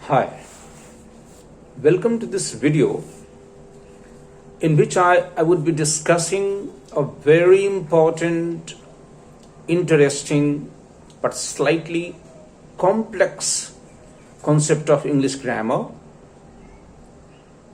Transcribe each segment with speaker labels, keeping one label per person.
Speaker 1: Hi, welcome to this video in which I would be discussing a very important, interesting, but slightly complex concept of English grammar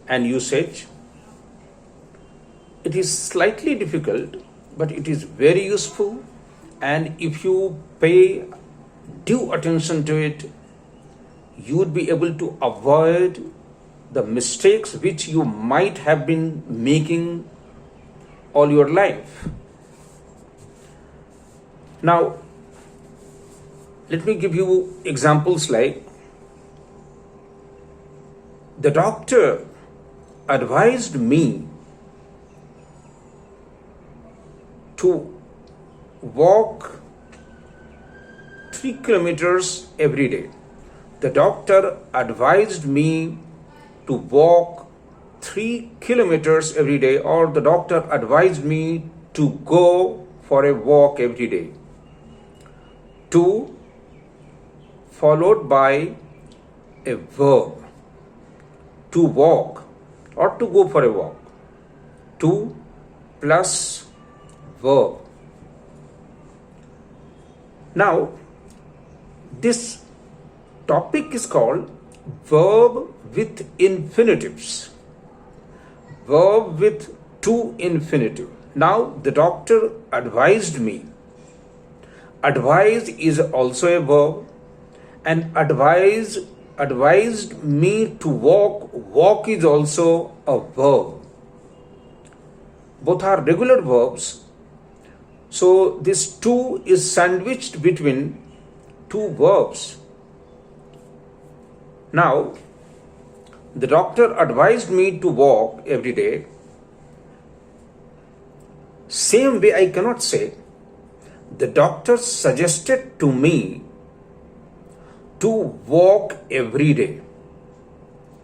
Speaker 1: and usage. It is slightly difficult, but it is very useful, and if you pay due attention to it, you would be able to avoid the mistakes which you might have been making all your life. Now, let me give you examples like the doctor advised me to walk 3 kilometers every day. The doctor advised me to walk 3 kilometers every day, or the doctor advised me to go for a walk every day. To followed by a verb. To walk or to go for a walk. To plus verb. Now, this topic is called verb with infinitives. Verb with to infinitive. Now, the doctor advised me. Advise is also a verb, and advised me to walk. Walk is also a verb. Both are regular verbs. So this to is sandwiched between two verbs. Now, the doctor advised me to walk every day. Same way, I cannot say the doctor suggested to me to walk every day,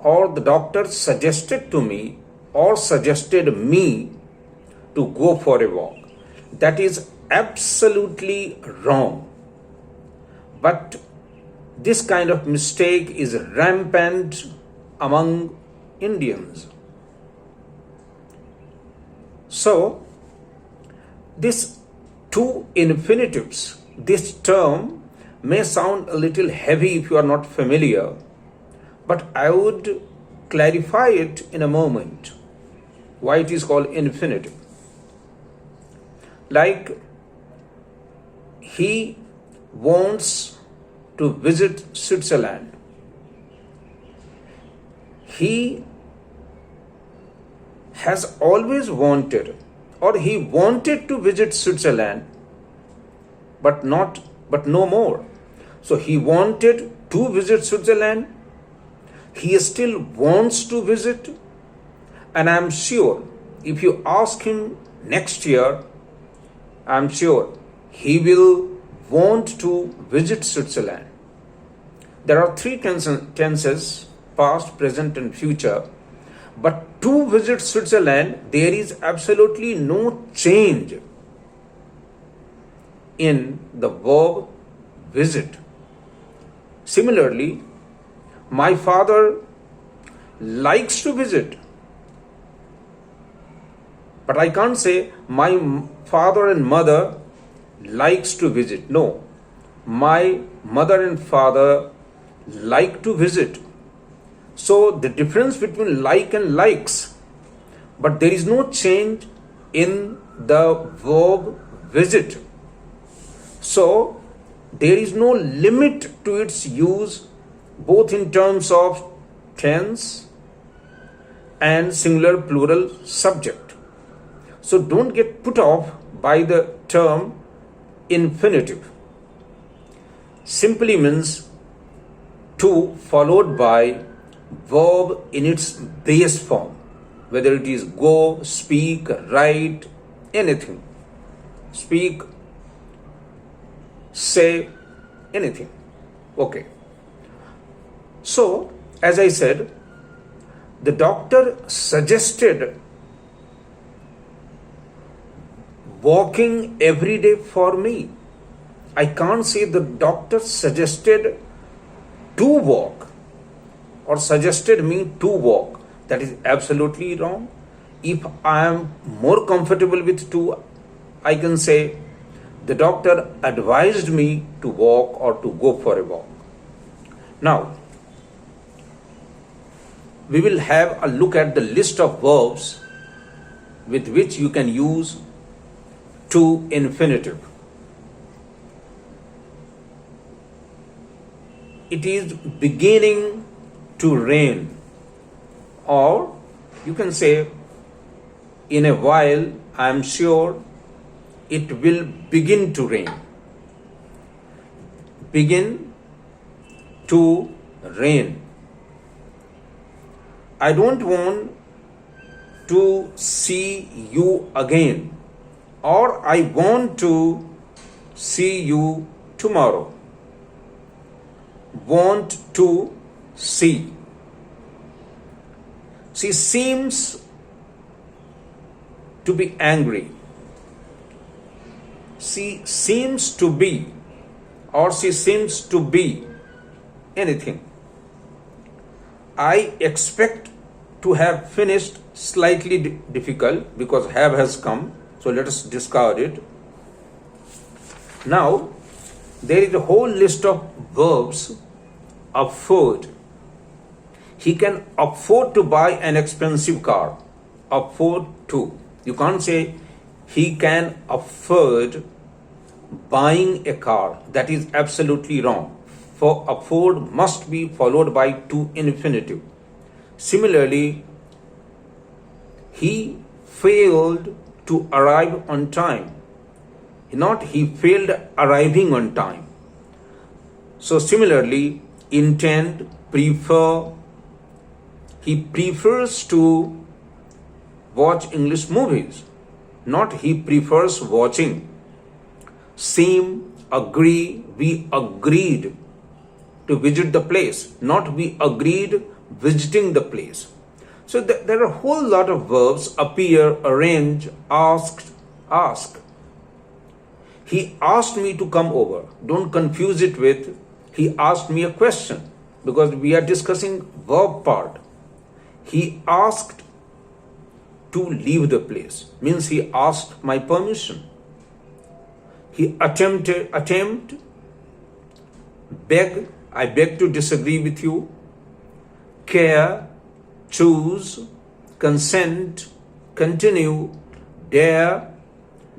Speaker 1: or the doctor suggested to me or suggested me to go for a walk. That is absolutely wrong. But this kind of mistake is rampant among Indians. So, this two infinitives, this term may sound a little heavy if you are not familiar, but I would clarify it in a moment, why it is called infinitive. Like, he wants to visit Switzerland. He has always wanted, or he wanted to visit Switzerland, but no more. So he wanted to visit Switzerland. He still wants to visit, and I'm sure if you ask him next year, I'm sure he will want to visit Switzerland. There are 3 tenses, past, present and future. But to visit Switzerland, there is absolutely no change in the verb visit. Similarly, my father likes to visit. But I can't say my father and mother likes to visit. No, my mother and father like to visit. So the difference between like and likes, but there is no change in the verb visit. So there is no limit to its use, both in terms of tense and singular plural subject. So don't get put off by the term infinitive. Simply means to followed by verb in its base form, whether it is go, speak, write, anything. Speak, say, anything. Okay. So, as I said, the doctor suggested walking every day for me. I can't say the doctor suggested to walk. or suggested me to walk. That is absolutely wrong. If I am more comfortable with to, I can say the doctor advised me to walk or to go for a walk. Now, we will have a look at the list of verbs with which you can use to infinitive. It is beginning to rain, or you can say in a while I am sure it will begin to rain. Begin to rain. I don't want to see you again, or I want to see you tomorrow. Want to see. She seems to be angry. She seems to be, or she seems to be anything. I expect to have finished slightly difficult because have has come. So let us discard it. Now, there is a whole list of verbs. Afford. He can afford to buy an expensive car. Afford to. You can't say he can afford buying a car. That is absolutely wrong. For afford must be followed by to infinitive. Similarly, he failed to arrive on time. Not he failed arriving on time. So similarly, intend, prefer. He prefers to watch English movies. Not he prefers watching. Seem, agree, we agreed to visit the place. Not we agreed visiting the place. So there are a whole lot of verbs: appear, arrange, asked, ask. He asked me to come over. Don't confuse it with he asked me a question, because we are discussing verb part. He asked to leave the place, means he asked my permission. He attempt, beg, I beg to disagree with you. Care, choose, consent, continue, dare,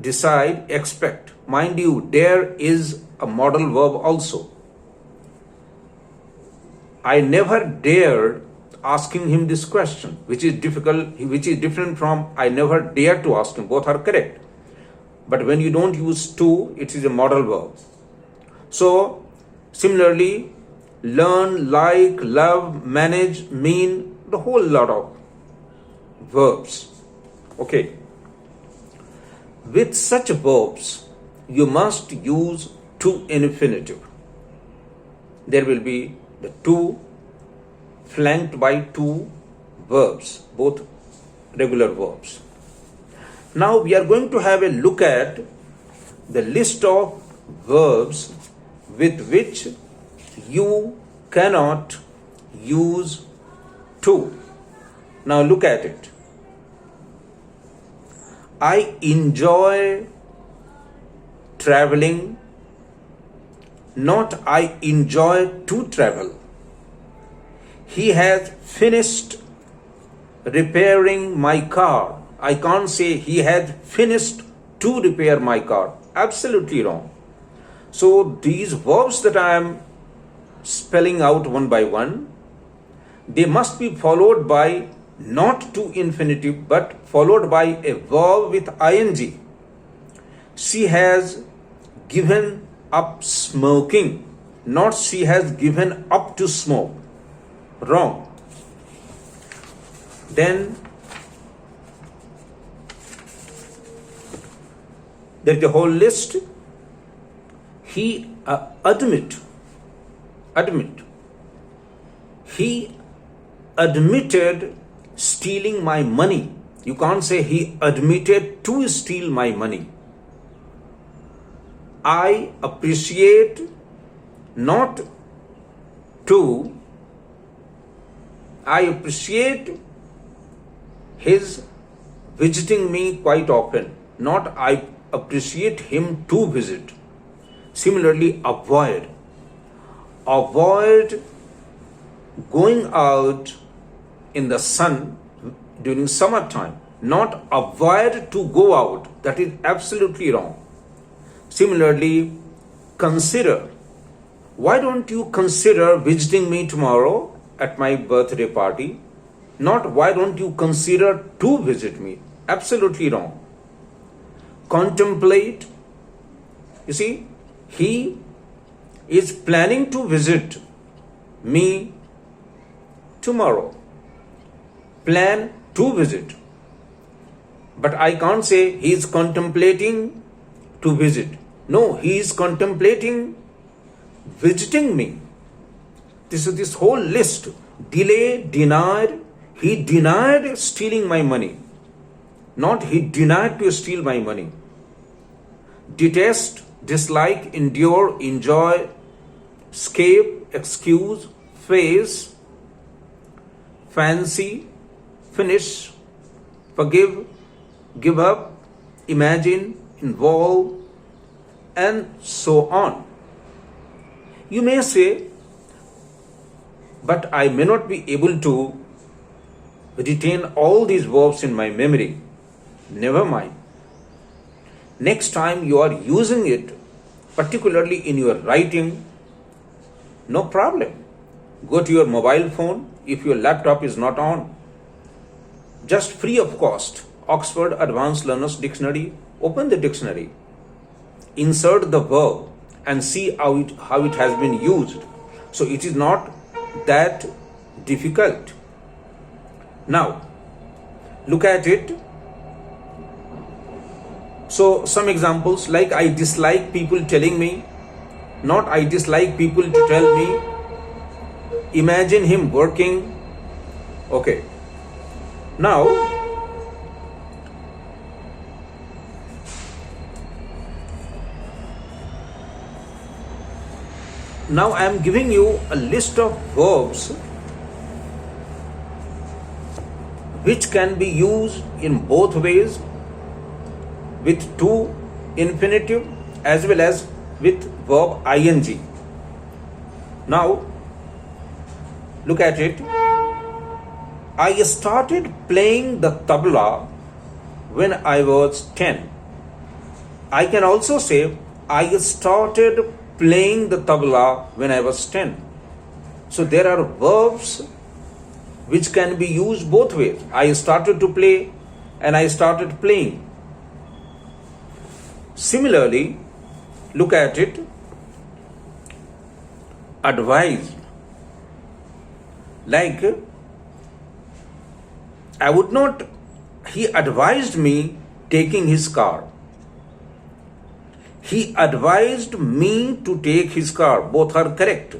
Speaker 1: decide, expect. Mind you, dare is a modal verb also. I never dared asking him this question, which is difficult, which is different from I never dared to ask him. Both are correct. But when you don't use to, it is a modal verb. So, similarly, learn, like, love, manage, mean, the whole lot of verbs. Okay. With such verbs, you must use to infinitive. There will be the to flanked by two verbs, both regular verbs. Now we are going to have a look at the list of verbs with which you cannot use to. Now look at it. I enjoy traveling, not I enjoy to travel. He has finished repairing my car. I can't say he has finished to repair my car. Absolutely wrong. So these verbs that I am spelling out one by one, they must be followed by not to infinitive, but followed by a verb with ing. She has given up smoking, not she has given up to smoke. Wrong. Then there is a whole list. He admit. He admitted stealing my money. You can't say he admitted to steal my money. I appreciate, not to I appreciate his visiting me quite often, not I appreciate him to visit. Similarly, avoid. Avoid going out in the sun during summertime, not avoid to go out. That is absolutely wrong. Similarly, consider. Why don't you consider visiting me tomorrow at my birthday party? Not why don't you consider to visit me? Absolutely wrong. Contemplate. You see, he is planning to visit me tomorrow. Plan to visit. But I can't say he is contemplating to visit. No, he is contemplating visiting me. This whole list. Delay, denied. He denied stealing my money. Not he denied to steal my money. Detest, dislike, endure, enjoy, escape, excuse, face, fancy, finish, forgive, give up, imagine, involve, and so on. You may say, but I may not be able to retain all these verbs in my memory. Never mind. Next time you are using it, particularly in your writing, no problem. Go to your mobile phone if your laptop is not on. Just free of cost, Oxford Advanced Learners Dictionary. Open the dictionary. Insert the verb and see how it has been used. So it is not that difficult. Now, look at it. So some examples, like I dislike people telling me, not I dislike people to tell me. Imagine him working. Okay. Now, I am giving you a list of verbs which can be used in both ways, with to infinitive as well as with verb ing. Now, look at it. I started playing the tabla when I was 10. I can also say I started playing the tabla when I was 10. So there are verbs which can be used both ways. I started to play and I started playing. Similarly, look at it. Advise. Like, he advised me taking his car. He advised me to take his car. Both are correct.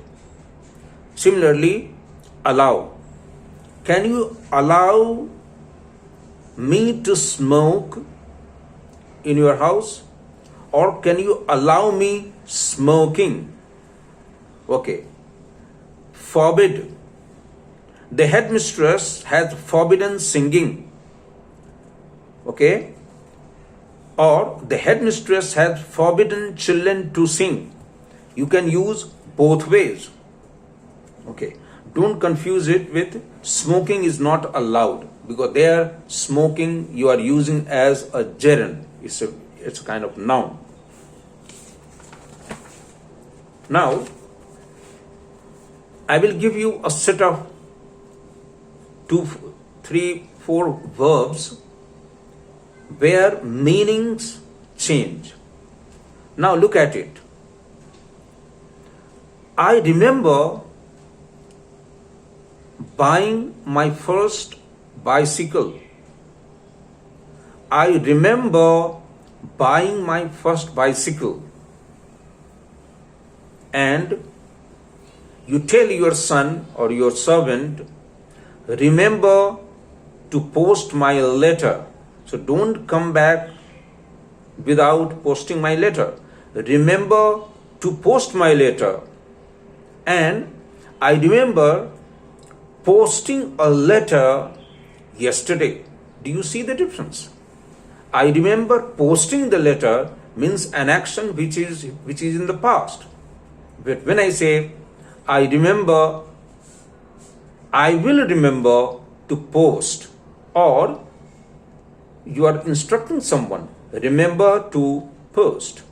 Speaker 1: Similarly, allow. Can you allow me to smoke in your house? Or can you allow me smoking? Okay. Forbid. The headmistress has forbidden singing. Okay. Or the headmistress has forbidden children to sing. You can use both ways. Okay. Don't confuse it with smoking is not allowed, because there smoking you are using as a gerund. It's a kind of noun. Now, I will give you a set of 2, 3, 4 verbs where meanings change. Now look at it. I remember buying my first bicycle. I remember buying my first bicycle. And you tell your son or your servant, remember to post my letter. So don't come back without posting my letter. Remember to post my letter. And I remember posting a letter yesterday. Do you see the difference? I remember posting the letter means an action which is in the past. But when I say I remember, I will remember to post, or you are instructing someone, remember to post.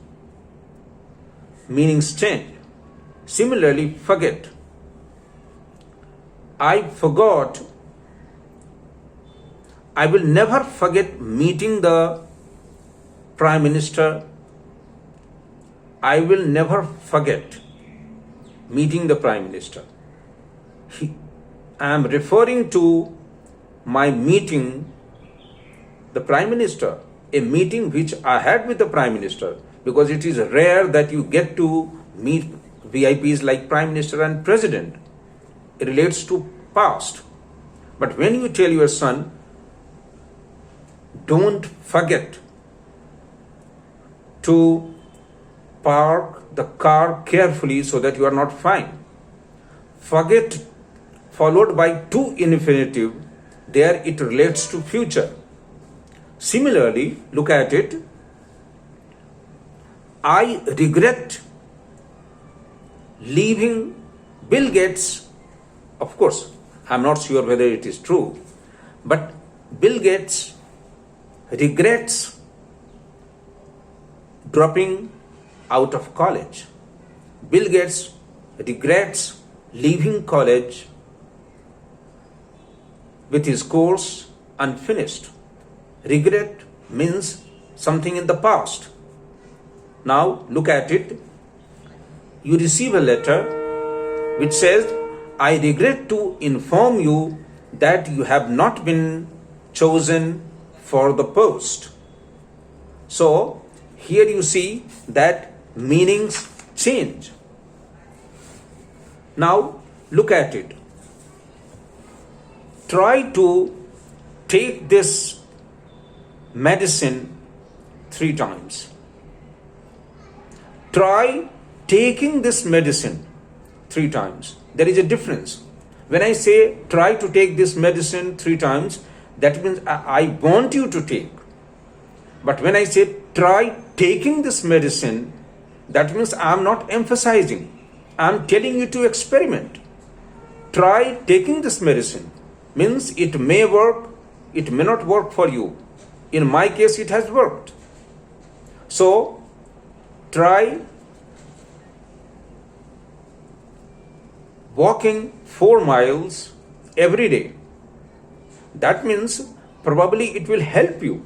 Speaker 1: Meanings change. Similarly, forget. I forgot. I will never forget meeting the Prime Minister. I will never forget meeting the Prime Minister. I am referring to my meeting the Prime Minister, a meeting which I had with the Prime Minister, because it is rare that you get to meet VIPs like Prime Minister and President. It relates to past. But when you tell your son, don't forget to park the car carefully so that you are not fined. Forget followed by to infinitive, there it relates to future. Similarly, look at it. I regret leaving Bill Gates. Of course, I'm not sure whether it is true, but Bill Gates regrets dropping out of college. Bill Gates regrets leaving college with his course unfinished. Regret means something in the past. Now look at it. You receive a letter which says, I regret to inform you that you have not been chosen for the post. So here you see that meanings change. Now look at it. Try to take this medicine 3 times. Try taking this medicine 3 times. There is a difference. When I say try to take this medicine 3 times, that means I want you to take. But when I say try taking this medicine, that means I am not emphasizing. I am telling you to experiment. Try taking this medicine means it may work, it may not work for you. In my case, it has worked. So, try walking 4 miles every day. That means probably it will help you,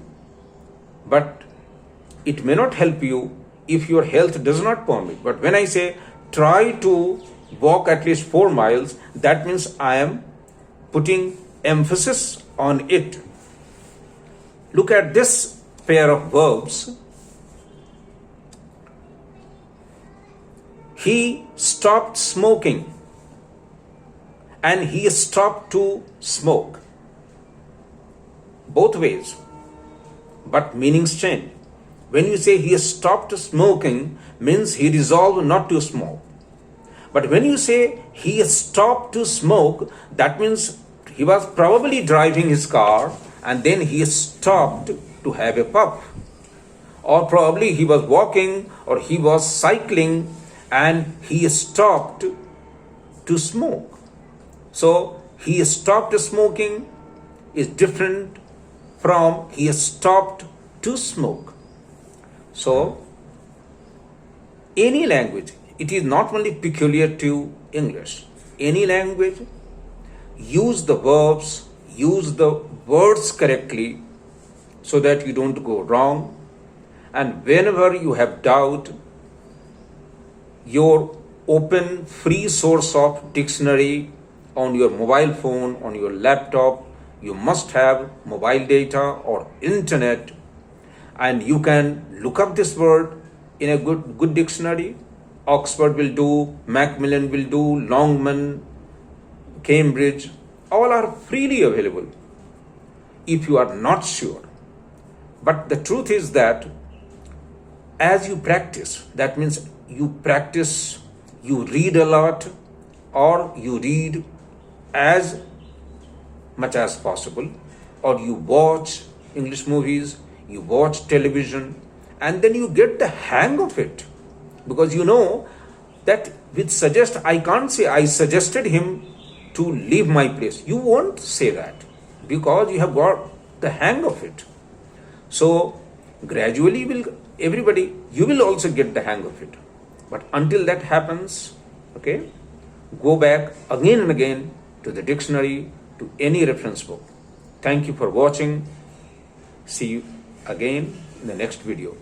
Speaker 1: but it may not help you if your health does not permit. But when I say try to walk at least 4 miles, that means I am putting emphasis on it. Look at this pair of verbs. He stopped smoking and he stopped to smoke. Both ways, but meanings change. When you say he stopped smoking, means he resolved not to smoke. But when you say he stopped to smoke, that means he was probably driving his car and then he stopped to have a puff. Or probably he was walking or he was cycling and he stopped to smoke. So he stopped smoking is different from he stopped to smoke. So any language, it is not only peculiar to English. Any language, use the verbs, use the words correctly so that you don't go wrong. And whenever you have doubt, your open free source of dictionary on your mobile phone, on your laptop, you must have mobile data or internet, and you can look up this word in a good dictionary. Oxford will do, Macmillan will do, Longman, Cambridge, all are freely available if you are not sure. But the truth is that as you practice, that means you practice, you read a lot, or you read as much as possible, or you watch English movies, you watch television, and then you get the hang of it. Because you know that with suggest, I can't say I suggested him to leave my place. You won't say that because you have got the hang of it. So gradually everybody, you will also get the hang of it. But until that happens, okay, go back again and again to the dictionary, to any reference book. Thank you for watching. See you again in the next video.